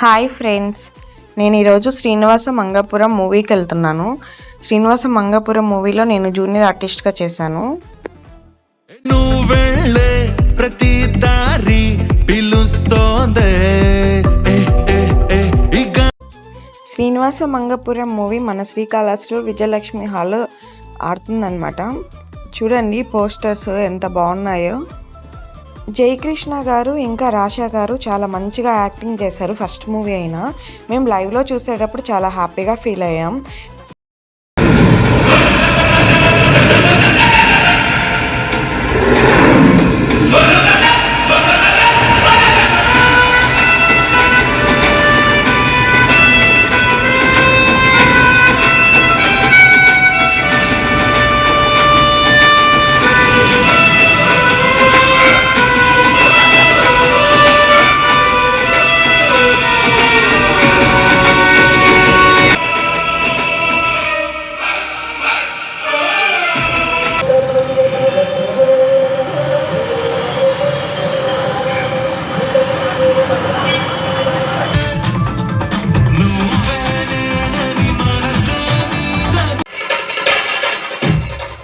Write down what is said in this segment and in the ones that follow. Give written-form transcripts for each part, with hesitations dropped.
Hi friends, నేను ఈరోజు శ్రీనివాస మంగాపురం మూవీకి వెళ్తున్నాను. శ్రీనివాస మంగాపురం మూవీలో నేను జూనియర్ ఆర్టిస్ట్గా చేశాను. ప్రతి దారి పిలుస్తోందే. శ్రీనివాస మంగాపురం మూవీ మన శ్రీకాళహస్తిలో విజయలక్ష్మి హాల్లో ఆడుతుందన్నమాట. చూడండి పోస్టర్స్ ఎంత బాగున్నాయో. జయకృష్ణ గారు ఇంకా రాషా గారు చాలా మంచిగా యాక్టింగ్ చేశారు. ఫస్ట్ మూవీ అయినా మేము లైవ్లో చూసేటప్పుడు చాలా హ్యాపీగా ఫీల్ అయ్యాం.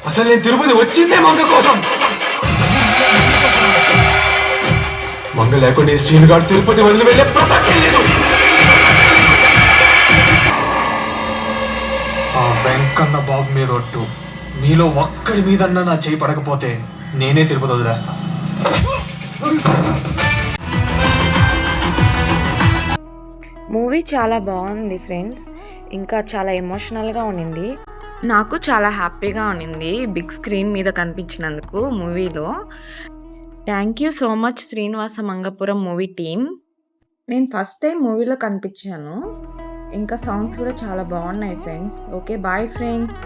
అసలు నేను తిరుపతి వచ్చిందే మంగ కోసం. మంగ లేకుండా శ్రీను గారు తిరుపతి వదిలి వెళ్ళే ప్రసక్తే లేదు. ఆ వెంకన్న బాబు మీద ఒట్టు, మీలో ఒక్కడి మీదన్నా నా చేయి పడకపోతే నేనే తిరుపతి వదిలేస్తా. మూవీ చాలా బాగుంది ఫ్రెండ్స్, ఇంకా చాలా ఎమోషనల్గా ఉండింది. నాకు చాలా హ్యాపీగా ఉండింది బిగ్ స్క్రీన్ మీద కనిపించినందుకు మూవీలో. Thank you so much Srinivasa Mangapuram movie team. నేను ఫస్ట్ టైం మూవీలో కనిపించాను. ఇంకా సాంగ్స్ కూడా చాలా బాగున్నాయి ఫ్రెండ్స్. Okay, bye friends.